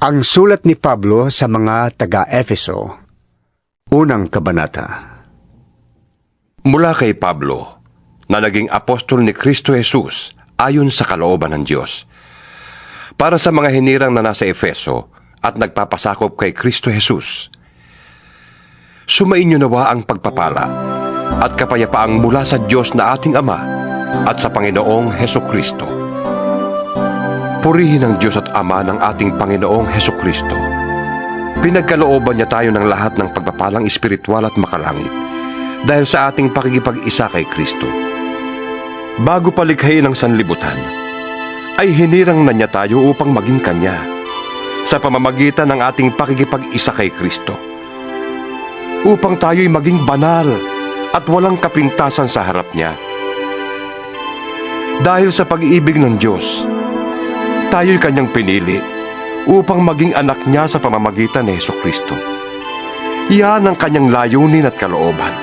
Ang sulat ni Pablo sa mga taga-Efeso, unang kabanata. Mula kay Pablo, na naging apostol ni Kristo Jesus ayon sa kalooban ng Diyos, para sa mga hinirang na nasa Efeso at nagpapasakop kay Kristo Jesus. Sumainyo nawa ang pagpapala at kapayapaang mula sa Diyos na ating Ama at sa Panginoong Hesukristo. Purihin ang Diyos at Ama ng ating Panginoong Hesukristo. Pinagkalooban niya tayo ng lahat ng pagpapalang espiritual at makalangit dahil sa ating pakikipag-isa kay Kristo. Bago palikhain ang sanlibutan, ay hinirang na niya tayo upang maging Kanya sa pamamagitan ng ating pakikipag-isa kay Kristo, upang tayo'y maging banal at walang kapintasan sa harap niya. Dahil sa pag-ibig ng Diyos, tayo'y Kanyang pinili upang maging anak niya sa pamamagitan ni Hesukristo. Iyan ang Kanyang layunin at kalooban.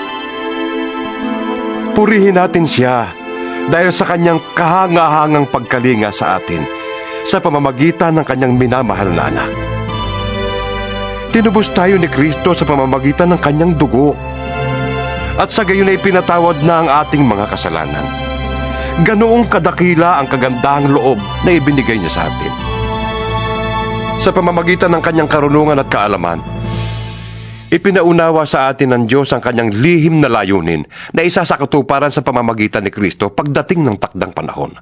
Purihin natin Siya dahil sa Kanyang kahangahangang pagkalinga sa atin sa pamamagitan ng Kanyang minamahal na anak. Tinubos tayo ni Kristo sa pamamagitan ng Kanyang dugo, at sa gayon ay pinatawad na ang ating mga kasalanan. Ganoong kadakila ang kagandahang loob na ibinigay niya sa atin. Sa pamamagitan ng Kanyang karunungan at kaalaman, ipinaunawa sa atin ng Diyos ang Kanyang lihim na layunin na isa sa katuparan sa pamamagitan ni Kristo pagdating ng takdang panahon.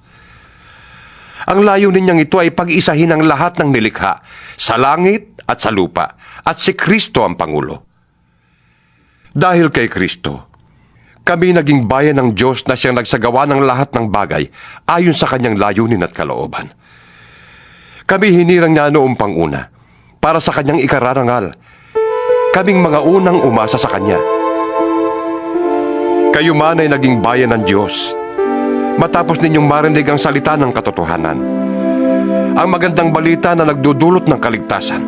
Ang layunin niyang ito ay pag-isahin ang lahat ng nilikha sa langit at sa lupa, at si Kristo ang Pangulo. Dahil kay Kristo, kami naging bayan ng Diyos na siyang nagsagawa ng lahat ng bagay ayon sa Kanyang layunin at kalooban. Kami hinirang niya noong panguna para sa Kanyang ikararangal. Kaming mga unang umasa sa Kanya. Kayo man ay naging bayan ng Diyos matapos ninyong marinig ang salita ng katotohanan, ang magandang balita na nagdudulot ng kaligtasan.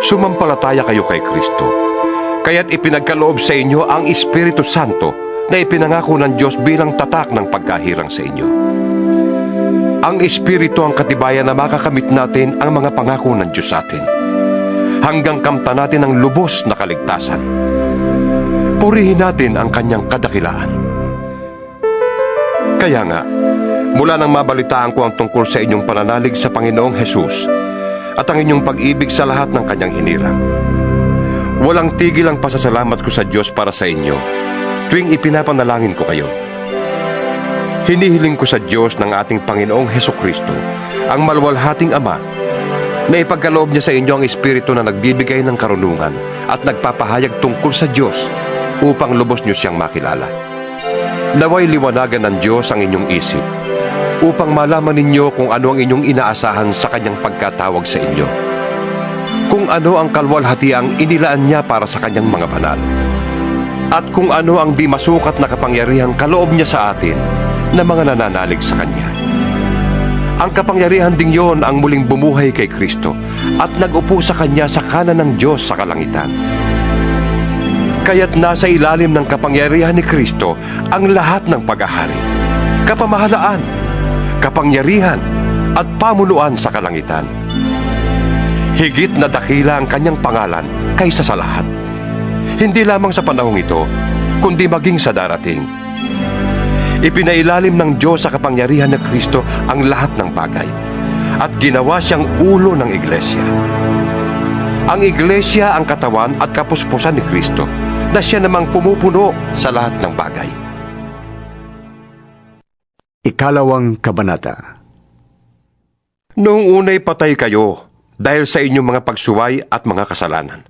Sumampalataya kayo kay Kristo, kaya't ipinagkaloob sa inyo ang Espiritu Santo na ipinangako ng Diyos bilang tatak ng pagkahirang sa inyo. Ang Espiritu ang katibayan na makakamit natin ang mga pangako ng Diyos sa atin, hanggang kamtan natin ang lubos na kaligtasan. Purihin natin ang Kanyang kadakilaan. Kaya nga, mula nang mabalitaan ko ang tungkol sa inyong pananalig sa Panginoong Hesus at ang inyong pag-ibig sa lahat ng Kanyang hinirang, walang tigil ang pasasalamat ko sa Diyos para sa inyo tuwing ipinapanalangin ko kayo. Hinihiling ko sa Diyos ng ating Panginoong Hesukristo, ang maluwalhating Ama, na ipagkaloob niya sa inyo ang Espiritu na nagbibigay ng karunungan at nagpapahayag tungkol sa Diyos upang lubos niyo siyang makilala. Naway liwanagan ng Diyos ang inyong isip upang malaman ninyo kung ano ang inyong inaasahan sa Kanyang pagkatawag sa inyo, kung ano ang kalwalhatiang inilaan niya para sa Kanyang mga banal, at kung ano ang di masukat na kapangyarihang kaloob niya sa atin na mga nananalig sa Kanya. Ang kapangyarihan ding yon ang muling bumuhay kay Kristo at nag-upo sa Kanya sa kanan ng Diyos sa kalangitan. Kaya't nasa ilalim ng kapangyarihan ni Kristo ang lahat ng paghahari, kapamahalaan, kapangyarihan at pamunuan sa kalangitan. Higit na dakila ang Kanyang pangalan kaysa sa lahat, hindi lamang sa panahong ito, kundi maging sa darating. Ipinailalim ng Diyos sa kapangyarihan ng Kristo ang lahat ng bagay at ginawa siyang ulo ng Iglesia. Ang Iglesia ang katawan at kapuspusan ni Kristo na siya namang pumupuno sa lahat ng bagay. Ikalawang kabanata. Noong unay patay kayo dahil sa inyong mga pagsuway at mga kasalanan.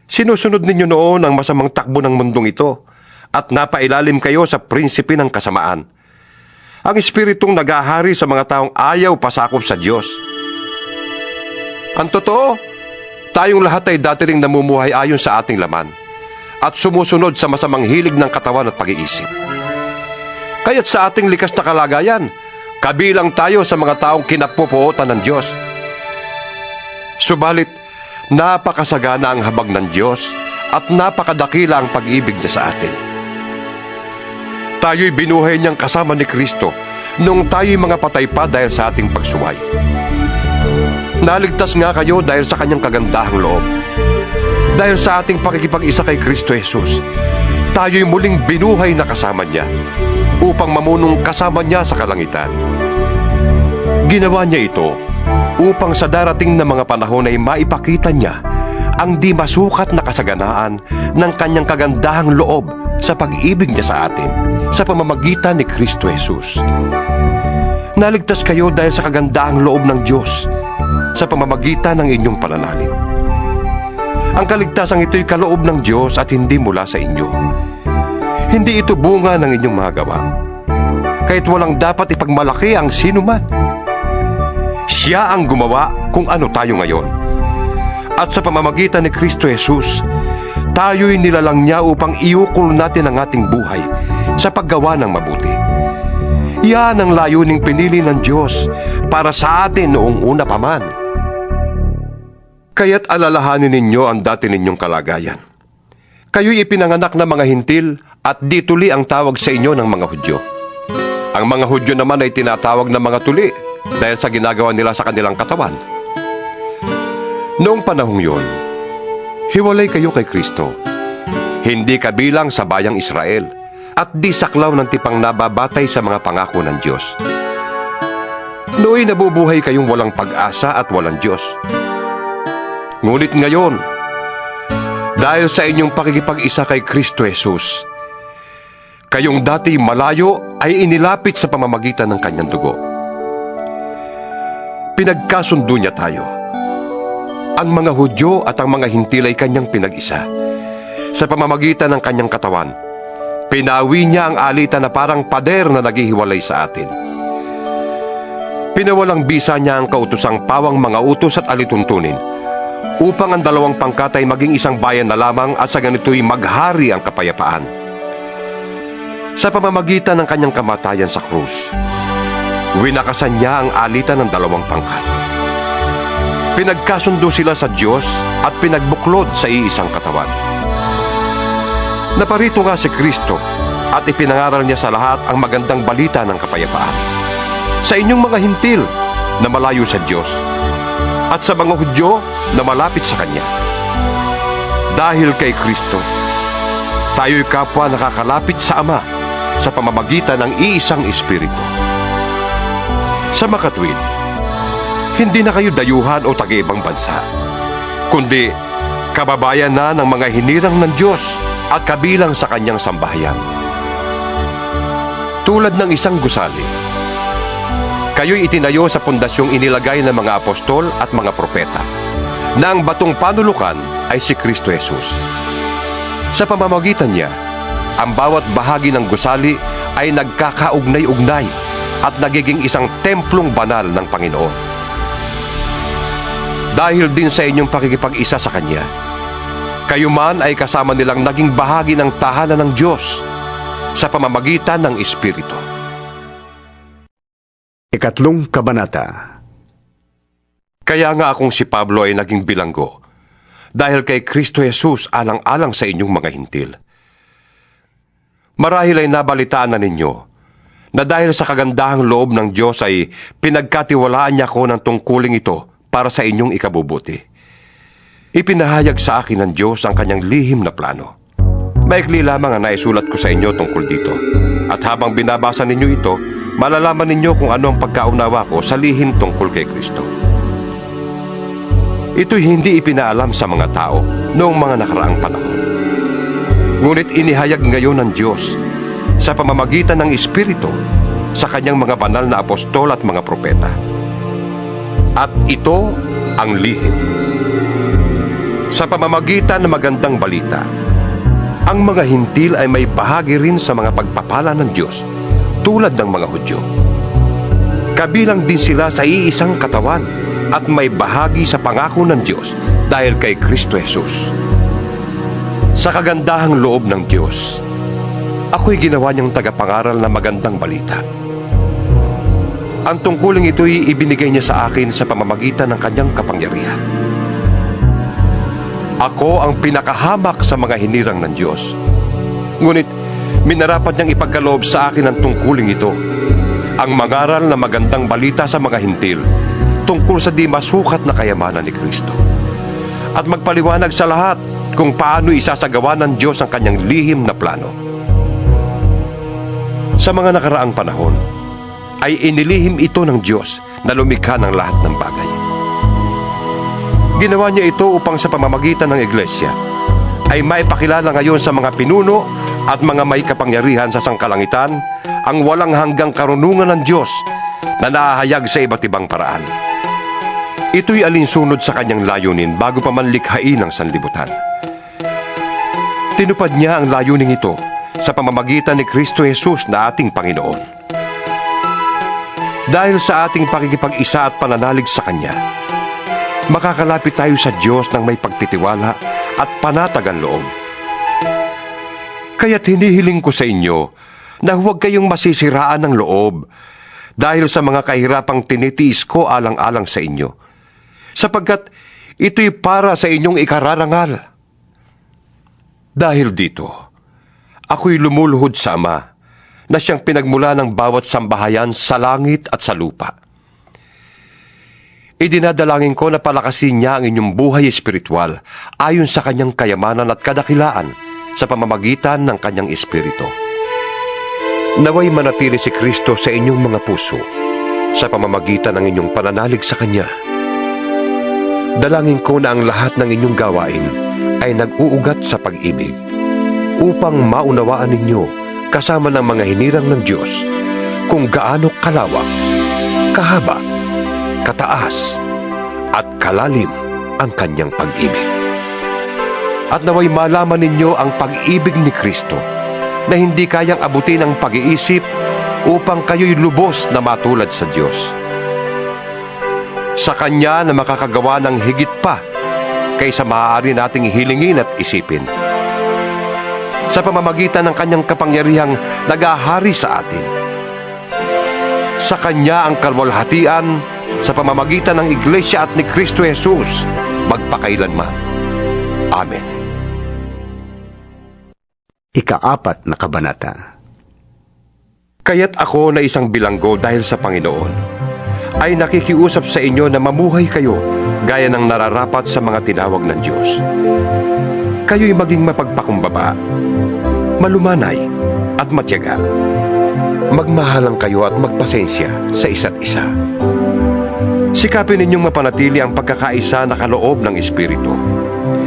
Sinusunod ninyo noon ang masamang takbo ng mundong ito at napailalim kayo sa prinsipe ng kasamaan, ang espiritong nagahari sa mga taong ayaw pasakop sa Diyos. Ang totoo, tayong lahat ay dati ring namumuhay ayon sa ating laman at sumusunod sa masamang hilig ng katawan at pag-iisip. Kaya't sa ating likas na kalagayan, kabilang tayo sa mga taong kinapupuotan ng Diyos. Subalit, napakasagana ang habag ng Diyos at napakadakila ang pag-ibig niya sa atin. Tayo'y binuhay niyang kasama ni Kristo nung tayo'y mga patay pa dahil sa ating pagsuway. Naligtas nga kayo dahil sa kanyang kagandahang loob. Dahil sa ating pakikipag-isa kay Kristo Jesus, tayo'y muling binuhay na kasama niya upang mamunong kasama niya sa kalangitan. Ginawa niya ito upang sa darating na mga panahon ay maipakita niya ang di masukat na kasaganaan ng kanyang kagandahang loob sa pag-ibig niya sa atin sa pamamagitan ni Kristo Jesus. Naligtas kayo dahil sa kagandahang loob ng Diyos sa pamamagitan ng inyong pananalig. Ang kaligtasang ito'y kaloob ng Diyos at hindi mula sa inyo. Hindi ito bunga ng inyong mga gawa, kahit walang dapat ipagmalaki ang sinuman. Siya ang gumawa kung ano tayo ngayon. At sa pamamagitan ni Kristo Jesus, tayo'y nilalang niya upang iukol natin ang ating buhay sa paggawa ng mabuti. Yan ang layuning pinili ng Diyos para sa atin noong una pa man. Kaya't alalahanin ninyo ang dati ninyong kalagayan. Kayo'y ipinanganak na mga hintil at di tuli ang tawag sa inyo ng mga Hudyo. Ang mga Hudyo naman ay tinatawag na mga tuli dahil sa ginagawa nila sa kanilang katawan. Noong panahong yon, hiwalay kayo kay Kristo. Hindi kabilang sa bayang Israel at di saklaw ng tipang nababatay sa mga pangako ng Diyos. Nooy nabubuhay kayong walang pag-asa at walang Diyos. Ngunit ngayon, dahil sa inyong pakikipag-isa kay Kristo Jesus, kayong dati malayo ay inilapit sa pamamagitan ng kanyang dugo. Pinagkasundo niya tayo. Ang mga Hudyo at ang mga hintil ay kanyang pinag-isa. Sa pamamagitan ng kanyang katawan, pinawi niya ang alitan na parang pader na naghihiwalay sa atin. Pinawalang bisa niya ang kautosang pawang mga utos at alituntunin upang ang dalawang pangkat ay maging isang bayan na lamang at sa ganito'y maghari ang kapayapaan. Sa pamamagitan ng kanyang kamatayan sa krus, winakasan niya ang alitan ng dalawang pangkat. Pinagkasundo sila sa Diyos at pinagbuklod sa iisang katawan. Naparito nga si Kristo at ipinangaral niya sa lahat ang magandang balita ng kapayapaan. Sa inyong mga hintil na malayo sa Diyos at sa mga Hudyo na malapit sa Kanya. Dahil kay Kristo, tayo'y kapwa nakakalapit sa Ama sa pamamagitan ng iisang Espiritu. Sa makatwid, hindi na kayo dayuhan o taga-ibang bansa, kundi kababayan na ng mga hinirang ng Diyos at kabilang sa Kanyang sambahayan. Tulad ng isang gusali, kayo'y itinayo sa pundasyong inilagay ng mga apostol at mga propeta, na ang batong panulukan ay si Kristo Jesus. Sa pamamagitan niya, ang bawat bahagi ng gusali ay nagkakaugnay-ugnay at nagiging isang templong banal ng Panginoon. Dahil din sa inyong pakikipag-isa sa Kanya, kayo man ay kasama nilang naging bahagi ng tahanan ng Diyos sa pamamagitan ng Espiritu. Ikatlong kabanata. Kaya nga akong si Pablo ay naging bilanggo, dahil kay Kristo Jesus alang-alang sa inyong mga hintil. Marahil ay nabalitaan na ninyo, na dahil sa kagandahang loob ng Diyos ay pinagkatiwalaan niya ko ng tungkuling ito para sa inyong ikabubuti. Ipinahayag sa akin ng Diyos ang kanyang lihim na plano. Maikli lamang ang naisulat ko sa inyo tungkol dito. At habang binabasa ninyo ito, malalaman ninyo kung ano ang pagkaunawa ko sa lihim tungkol kay Kristo. Ito'y hindi ipinaalam sa mga tao noong mga nakaraang panahon. Ngunit inihayag ngayon ng Diyos sa pamamagitan ng Espiritu sa kanyang mga banal na apostol at mga propeta. At ito ang lihim. Sa pamamagitan ng magandang balita, ang mga hintil ay may bahagi rin sa mga pagpapala ng Diyos, tulad ng mga Hudyo. Kabilang din sila sa iisang katawan at may bahagi sa pangako ng Diyos dahil kay Kristo Jesus. Sa kagandahang loob ng Diyos, ako'y ginawa niyang tagapangaral na magandang balita. Ang tungkuling ito'y ibinigay niya sa akin sa pamamagitan ng kanyang kapangyarihan. Ako ang pinakahamak sa mga hinirang ng Diyos. Ngunit minarapat niyang ipagkaloob sa akin ang tungkuling ito, ang mangaral na magandang balita sa mga hintil, tungkol sa di masukat na kayamanan ni Kristo at magpaliwanag sa lahat kung paano isasagawa ng Diyos ang kanyang lihim na plano. Sa mga nakaraang panahon, ay inilihim ito ng Diyos na lumikha ng lahat ng bagay. Ginawa niya ito upang sa pamamagitan ng Iglesia ay maipakilala ngayon sa mga pinuno at mga may kapangyarihan sa sangkalangitan ang walang hanggang karunungan ng Diyos na nahahayag sa iba't ibang paraan. Ito'y alinsunod sa kanyang layunin bago pa man likhain ang sanlibutan. Tinupad niya ang layunin ito sa pamamagitan ni Kristo Jesus na ating Panginoon. Dahil sa ating pakikipag-isa at pananalig sa Kanya, makakalapit tayo sa Diyos ng may pagtitiwala at panatagang loob. Kaya't hinihiling ko sa inyo na huwag kayong masisiraan ng loob dahil sa mga kahirapang tinitiis ko alang-alang sa inyo, sapagkat ito'y para sa inyong ikararangal. Dahil dito, ako'y lumuluhod sa Ama na siyang pinagmula ng bawat sambahayan sa langit at sa lupa. Idinadalangin ko na palakasin niya ang inyong buhay espiritual ayon sa kanyang kayamanan at kadakilaan sa pamamagitan ng kanyang espiritu. Naway manatili si Kristo sa inyong mga puso sa pamamagitan ng inyong pananalig sa Kanya. Dalangin ko na ang lahat ng inyong gawain ay nag-uugat sa pag-ibig upang maunawaan ninyo kasama ng mga hinirang ng Diyos kung gaano kalawak, kahaba, kataas, at kalalim ang kanyang pag-ibig. At naway malaman ninyo ang pag-ibig ni Kristo na hindi kayang abutin ng pag-iisip upang kayo'y lubos na matulad sa Diyos. Sa Kanya na makakagawa ng higit pa kaysa maaari nating hilingin at isipin. Sa pamamagitan ng kanyang kapangyarihang nag-ahari sa atin. Sa Kanya ang kalwalhatian sa pamamagitan ng Iglesia at ni Kristo Jesus magpakailanman. Amen. Ika-4 na kabanata. Kaya't ako na isang bilanggo dahil sa Panginoon ay nakikiusap sa inyo na mamuhay kayo gaya ng nararapat sa mga tinawag ng Diyos. Kayo'y maging mapagpakumbaba, malumanay at matyaga. Magmahalang kayo at magpasensya sa isa't isa. Sikapin ninyong mapanatili ang pagkakaisa na kaloob ng Espiritu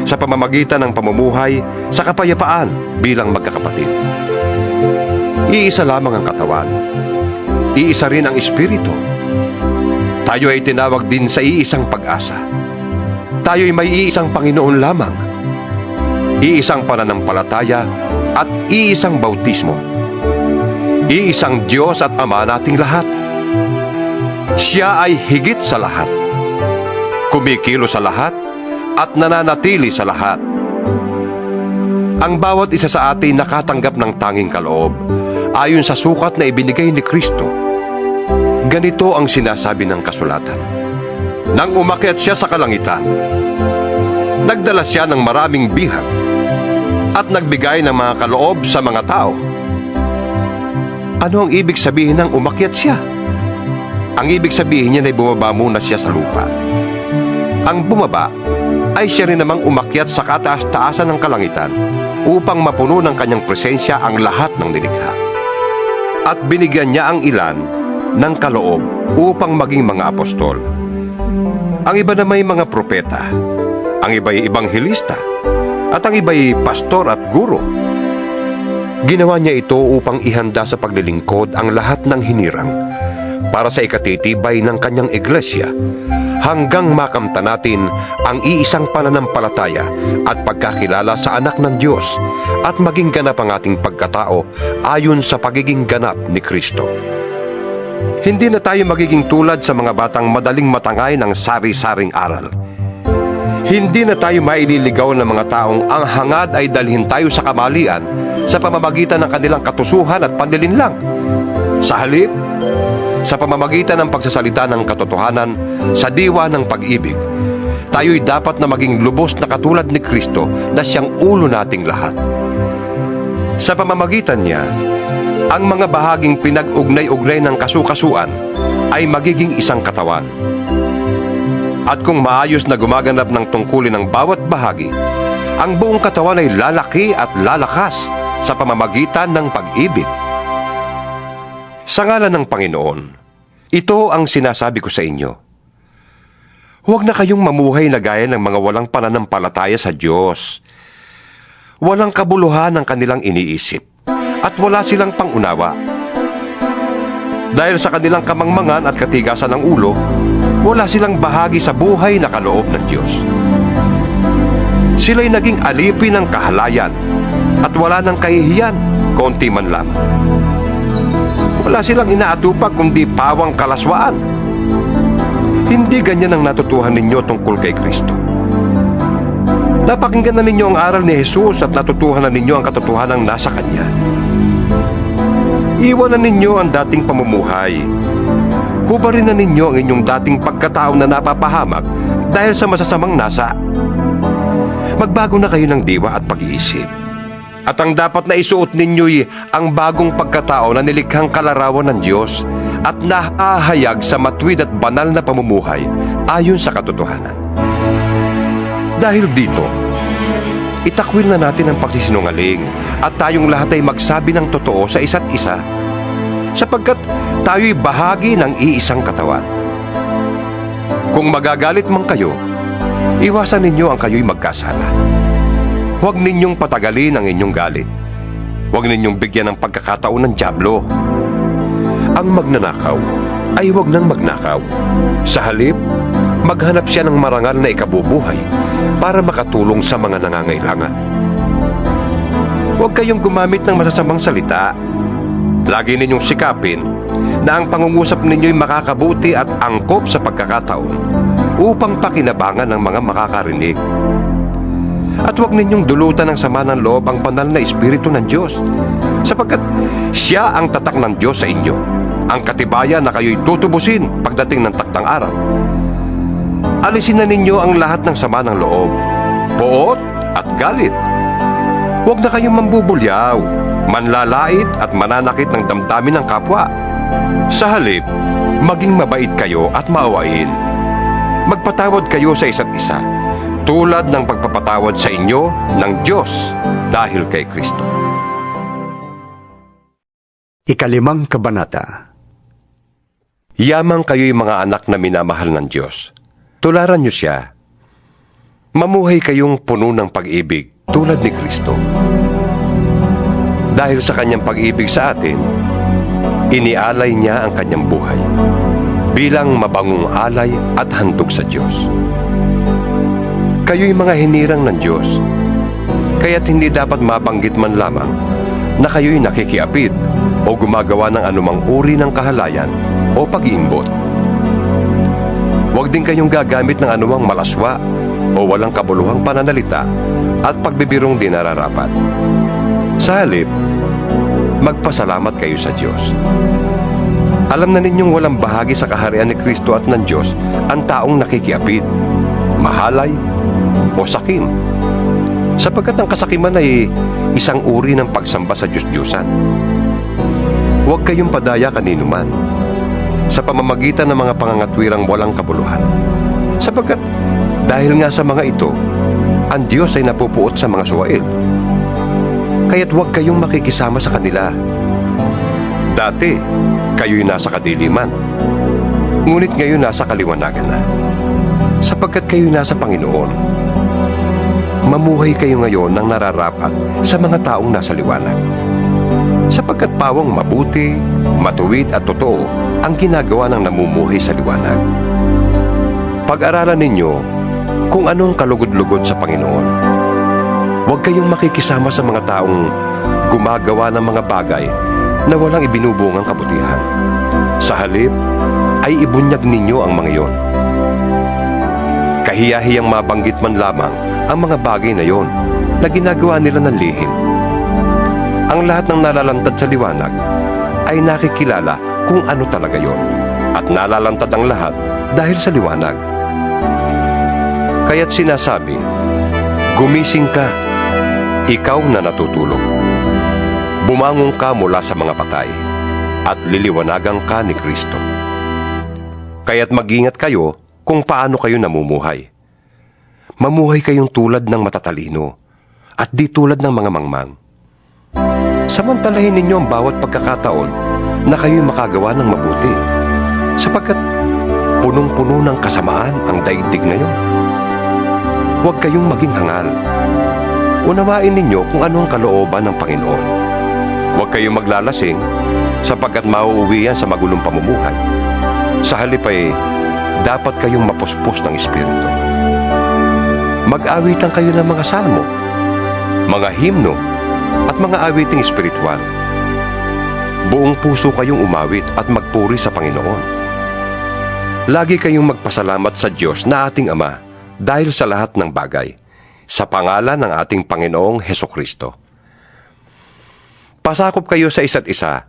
sa pamamagitan ng pamumuhay sa kapayapaan bilang magkakapatid. Iisa lamang ang katawan. Iisa rin ang Espiritu. Tayo ay tinawag din sa iisang pag-asa. Tayo'y may iisang Panginoon lamang. Iisang pananampalataya at iisang bautismo. Iisang Diyos at Ama nating lahat. Siya ay higit sa lahat. Kumikilo sa lahat at nananatili sa lahat. Ang bawat isa sa atin nakatanggap ng tanging kaloob ayon sa sukat na ibinigay ni Kristo. Ganito ang sinasabi ng kasulatan. Nang umakyat siya sa kalangitan, nagdala siya ng maraming bihag at nagbigay ng mga kaloob sa mga tao. Ano ang ibig sabihin ng umakyat siya? Ang ibig sabihin niya ay bumaba muna siya sa lupa. Ang bumaba ay siya rin namang umakyat sa kataas-taasan ng kalangitan upang mapuno ng kanyang presensya ang lahat ng nilikha. At binigyan niya ang ilan ng kaloob upang maging mga apostol. Ang iba na may mga propeta, ang iba'y ibanghilista, at ang iba'y pastor at guro. Ginawa niya ito upang ihanda sa paglilingkod ang lahat ng hinirang para sa ikatitibay ng kanyang iglesia hanggang makamta natin ang iisang pananampalataya at pagkakilala sa anak ng Diyos at maging ganap ang ating pagkatao ayon sa pagiging ganap ni Kristo. Hindi na tayo magiging tulad sa mga batang madaling matangay ng sari-saring aral. Hindi na tayo maililigaw ng mga taong ang hangad ay dalhin tayo sa kamalian sa pamamagitan ng kanilang katusuhan at panlilinlang. Sa halip, sa pamamagitan ng pagsasalita ng katotohanan sa diwa ng pag-ibig, tayo'y dapat na maging lubos na katulad ni Kristo na siyang ulo nating lahat. Sa pamamagitan niya, ang mga bahaging pinag-ugnay-ugnay ng kasukasuan ay magiging isang katawan. At kung maayos na gumaganap ng tungkulin ng bawat bahagi, ang buong katawan ay lalaki at lalakas sa pamamagitan ng pag-ibig. Sa ngalan ng Panginoon, ito ang sinasabi ko sa inyo. Huwag na kayong mamuhay na gaya ng mga walang pananampalataya sa Diyos. Walang kabuluhan ang kanilang iniisip at wala silang pangunawa. Dahil sa kanilang kamangmangan at katigasan ng ulo, wala silang bahagi sa buhay na kaloob ng Diyos. Sila'y naging alipin ng kahalayan at wala ng kahihiyan, konti man lang. Wala silang inaatupag kundi pawang kalaswaan. Hindi ganyan ang natutuhan ninyo tungkol kay Kristo. Napakinggan na ninyo ang aral ni Jesus at natutuhan na ninyo ang katotohanan nasa Kanya. Iwanan ninyo ang dating pamumuhay. Hubarin na ninyo ang inyong dating pagkatao na napapahamak dahil sa masasamang nasa. Magbago na kayo ng diwa at pag-iisip. At ang dapat na isuot ninyo'y ang bagong pagkatao na nilikhang kalarawan ng Diyos at nahahayag sa matuwid at banal na pamumuhay ayon sa katotohanan. Dahil dito, itakwil na natin ang pagsisinungaling at tayong lahat ay magsabi ng totoo sa isa't isa sapagkat tayo'y bahagi ng iisang katawan. Kung magagalit man kayo, iwasan ninyo ang kayo'y magkasala. Huwag ninyong patagalin ang inyong galit. Huwag ninyong bigyan ng pagkakataon ng dyablo. Ang magnanakaw ay huwag nang magnakaw. Sa halip, maghanap siya ng marangal na ikabubuhay para makatulong sa mga nangangailangan. Huwag kayong gumamit ng masasamang salita. Lagi ninyong sikapin na ang pangungusap ninyo'y makakabuti at angkop sa pagkakataon upang pakinabangan ng mga makakarinig. At huwag ninyong dulutan ng sama ng loob ang banal na Espiritu ng Diyos, sapagkat Siya ang tatak ng Diyos sa inyo, ang katibayan na kayo'y tutubusin pagdating ng taktang araw. Alisin na ninyo ang lahat ng sama ng loob, poot at galit. Huwag na kayong mambubulyaw, manlalait at mananakit ng damdamin ng kapwa. Sa halip, maging mabait kayo at maawain. Magpatawad kayo sa isa't isa, tulad ng pagpapatawad sa inyo ng Diyos dahil kay Kristo. Ikalimang kabanata. Yamang kayo'y mga anak na minamahal ng Diyos. Tularan niyo siya. Mamuhay kayong puno ng pag-ibig tulad ni Kristo. Dahil sa kanyang pag-ibig sa atin, inialay niya ang kanyang buhay bilang mabangong alay at handog sa Diyos. Kayo'y mga hinirang ng Diyos, kaya't hindi dapat mabanggit man lamang na kayo'y nakikiapid o gumagawa ng anumang uri ng kahalayan o pag-iimbot. Huwag din kayong gagamit ng anumang malaswa o walang kabuluhang pananalita at pagbibirong di nararapat. Sa halip, magpasalamat kayo sa Diyos. Alam na ninyong walang bahagi sa kaharian ni Kristo at ng Diyos ang taong nakikiapid, mahalay, o sakim, sapagkat ang kasakiman ay isang uri ng pagsamba sa Diyos-Diyusan. Huwag kayong padaya kanino man sa pamamagitan ng mga pangangatwirang walang kabuluhan, sapagkat dahil nga sa mga ito, ang Diyos ay napupuot sa mga suwail. Kaya't huwag kayong makikisama sa kanila. Dati, kayo'y nasa kadiliman, ngunit ngayon nasa kaliwanagan na, sapagkat kayo'y nasa Panginoon. Mamuhay kayo ngayon ng nararapat sa mga taong nasa liwanag, sapagkat pawang mabuti, matuwid at totoo ang ginagawa ng namumuhay sa liwanag. Pag-aralan ninyo kung anong kalugod-lugod sa Panginoon. Huwag kayong makikisama sa mga taong gumagawa ng mga bagay na walang ibinubungang kabutihan. Sa halip, ay ibunyag ninyo ang mga iyon. Kahiya-hiyang mabanggit man lamang ang mga bagay na iyon na ginagawa nila ng lihim. Ang lahat ng nalalantad sa liwanag ay nakikilala kung ano talaga iyon, at nalalantad ang lahat dahil sa liwanag. Kaya't sinasabi, gumising ka, ikaw na natutulog. Bumangon ka mula sa mga patay, at liliwanagan ka ni Kristo. Kaya't mag-ingat kayo kung paano kayo namumuhay. Mamuhay kayong tulad ng matatalino at di tulad ng mga mangmang. Samantalahin ninyo ang bawat pagkakataon na kayo'y makagawa ng mabuti, sapagkat punong-puno ng kasamaan ang daigdig ngayon. Huwag kayong maging hangal. Unawain ninyo kung ano ang kalooban ng Panginoon. Huwag kayong maglalasing, sapagkat mauuwi yan sa magulong pamumuhay. Sa halip ay dapat kayong mapuspos ng Espiritu. Mag-awitan kayo ng mga salmo, mga himno, at mga awiting espiritual. Buong puso kayong umawit at magpuri sa Panginoon. Lagi kayong magpasalamat sa Diyos na ating Ama dahil sa lahat ng bagay, sa pangalan ng ating Panginoong Hesukristo. Pasakop kayo sa isa't isa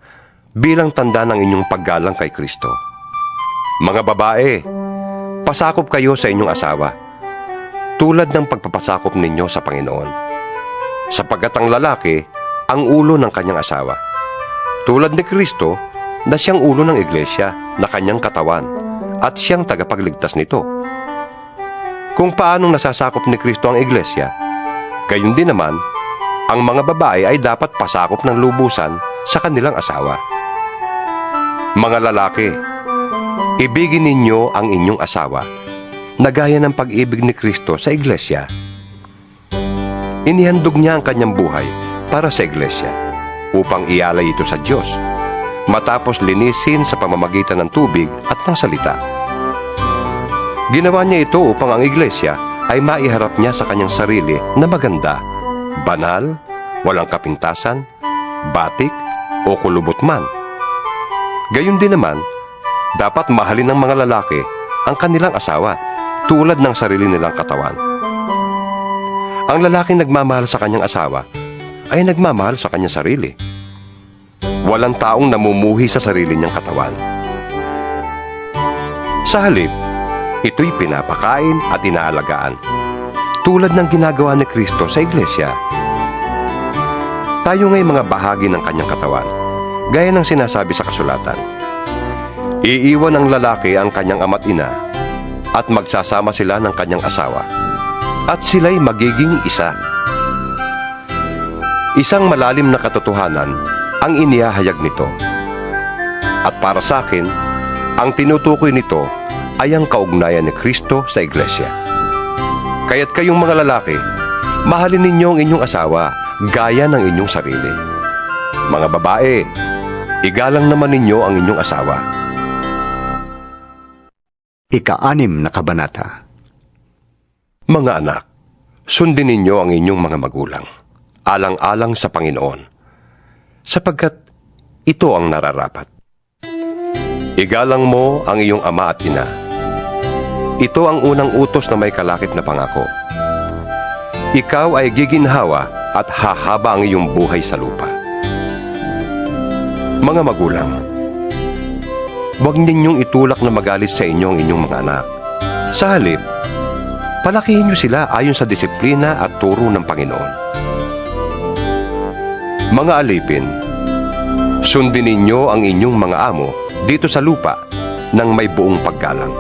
bilang tanda ng inyong paggalang kay Kristo. Mga babae, pasakop kayo sa inyong asawa, tulad ng pagpapasakop ninyo sa Panginoon. Sapagkat ang lalaki ang ulo ng kanyang asawa, tulad ni Kristo na siyang ulo ng iglesia na kanyang katawan at siyang tagapagligtas nito. Kung paanong nasasakop ni Kristo ang iglesia, gayon din naman, ang mga babae ay dapat pasakop ng lubusan sa kanilang asawa. Mga lalaki, ibigin ninyo ang inyong asawa na gaya ng pag-ibig ni Kristo sa iglesia. Inihandog niya ang kanyang buhay para sa iglesia upang ialay ito sa Diyos, matapos linisin sa pamamagitan ng tubig at ng salita. Ginawa niya ito upang ang iglesia ay maiharap niya sa kanyang sarili na maganda, banal, walang kapintasan, batik o kulubot man. Gayon din naman, dapat mahalin ng mga lalaki ang kanilang asawa tulad ng sarili nilang katawan. Ang lalaking nagmamahal sa kanyang asawa ay nagmamahal sa kanyang sarili. Walang taong namumuhi sa sarili niyang katawan. Sa halip, ito'y pinapakain at inaalagaan, tulad ng ginagawa ni Kristo sa iglesia. Tayo nga'y mga bahagi ng kanyang katawan, gaya ng sinasabi sa kasulatan. Iiwan ng lalaki ang kanyang ama't ina, at magsasama sila ng kanyang asawa, at sila'y magiging isa. Isang malalim na katotohanan ang inihahayag nito. At para sa akin, ang tinutukoy nito ay ang kaugnayan ni Kristo sa iglesia. Kaya't kayong mga lalaki, mahalin ninyo ang inyong asawa gaya ng inyong sarili. Mga babae, igalang naman ninyo ang inyong asawa. Ika-6 na kabanata. Mga anak, sundin ninyo ang inyong mga magulang, alang-alang sa Panginoon, sapagkat ito ang nararapat. Igalang mo ang iyong ama at ina. Ito ang unang utos na may kalakip na pangako. Ikaw ay giginhawa at hahaba ang iyong buhay sa lupa. Mga magulang, huwag ninyong itulak na magalit sa inyo ang inyong mga anak. Sa halip, palakihin niyo sila ayon sa disiplina at turo ng Panginoon. Mga alipin, sundin ninyo ang inyong mga amo dito sa lupa ng may buong paggalang,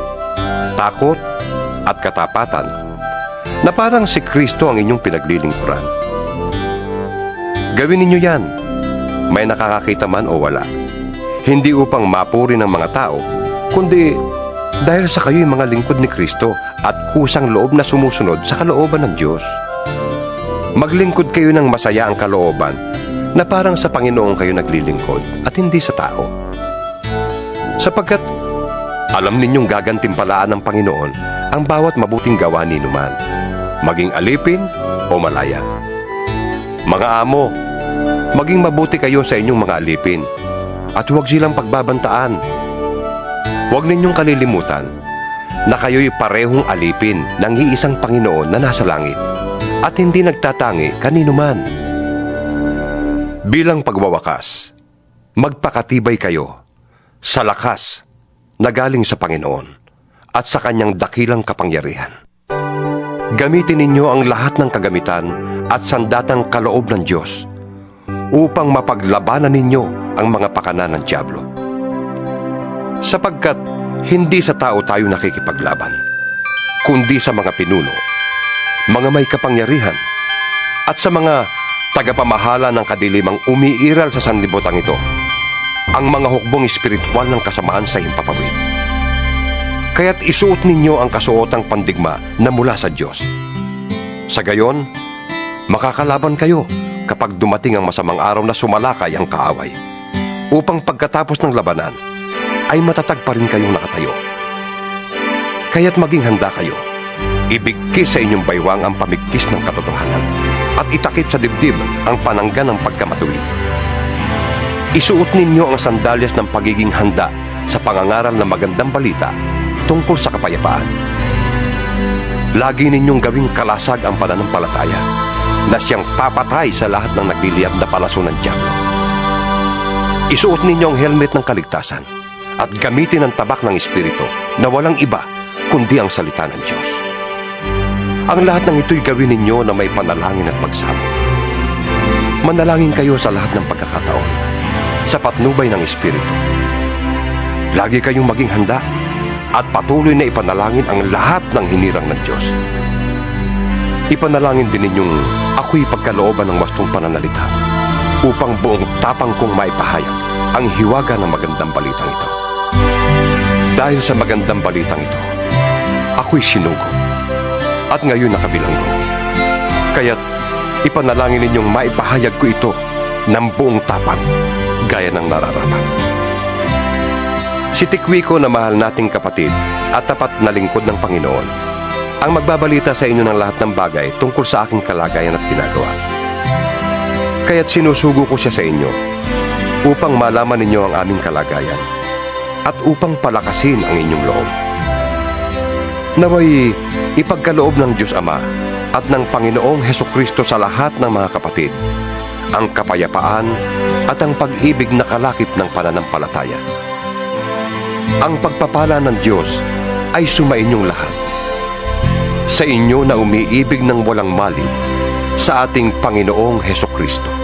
takot at katapatan, na parang si Kristo ang inyong pinaglilingkuran. Gawin ninyo yan, may nakakakita man o wala, hindi upang mapuri ng mga tao, kundi dahil sa kayo'y mga lingkod ni Kristo at kusang loob na sumusunod sa kalooban ng Diyos. Maglingkod kayo ng masaya ang kalooban na parang sa Panginoon kayo naglilingkod at hindi sa tao. Sapagkat alam ninyong gagantimpalaan ng Panginoon ang bawat mabuting gawa ninuman, maging alipin o malaya. Mga amo, maging mabuti kayo sa inyong mga alipin at huwag silang pagbabantaan. Huwag ninyong kalilimutan na kayo'y parehong alipin ng iisang Panginoon na nasa langit at hindi nagtatangi kanino man. Bilang pagwawakas, magpakatibay kayo sa lakas na galing sa Panginoon at sa kanyang dakilang kapangyarihan. Gamitin ninyo ang lahat ng kagamitan at sandatang kaloob ng Diyos upang mapaglabanan ninyo ang mga pakana ng dyablo. Sapagkat hindi sa tao tayo nakikipaglaban, kundi sa mga pinuno, mga may kapangyarihan, at sa mga tagapamahala ng kadilimang umiiral sa sanlibutan ito, ang mga hukbong espiritual ng kasamaan sa himpapawid. Kaya't isuot ninyo ang kasuotang pandigma na mula sa Diyos. Sa gayon, makakalaban kayo kapag dumating ang masamang araw na sumalakay ang kaaway, upang pagkatapos ng labanan ay matatag pa rin kayong nakatayo. Kaya't maging handa kayo, ibigkis sa inyong baywang ang pamigkis ng katotohanan, at itakip sa dibdib ang panangga ng pagkamatuwid. Isuot ninyo ang sandalyas ng pagiging handa sa pangangaral ng magandang balita tungkol sa kapayapaan. Lagi ninyong gawing kalasag ang pananampalataya na siyang papatay sa lahat ng nagliliyab na palaso ng dyablo. Isuot ninyo ang helmet ng kaligtasan at gamitin ang tabak ng Espiritu na walang iba kundi ang salita ng Diyos. Ang lahat ng ito'y gawin ninyo na may panalangin at pagsamo. Manalangin kayo sa lahat ng pagkakataon, sa patnubay ng Espiritu. Lagi kayong maging handa at patuloy na ipanalangin ang lahat ng hinirang ng Diyos. Ipanalangin din ninyong ako'y pagkalooban ng wastong pananalita upang buong tapang kong maipahayag ang hiwaga ng magandang balitang ito. Dahil sa magandang balitang ito, ako'y sinugo at ngayon nakabilanggo. Kaya't ipanalangin ninyong maipahayag ko ito ng buong tapang gaya ng nararapat. Si Tikwico na mahal nating kapatid at tapat na lingkod ng Panginoon ang magbabalita sa inyo ng lahat ng bagay tungkol sa aking kalagayan at ginagawa. Kaya't sinusugo ko siya sa inyo upang malaman ninyo ang aming kalagayan at upang palakasin ang inyong loob. Naway ipagkaloob ng Diyos Ama at ng Panginoong Hesukristo sa lahat ng mga kapatid ang kapayapaan at ang pag-ibig na kalakip ng pananampalataya. Ang pagpapala ng Diyos ay sumainyong lahat. Sa inyo na umiibig ng walang mali sa ating Panginoong Hesukristo.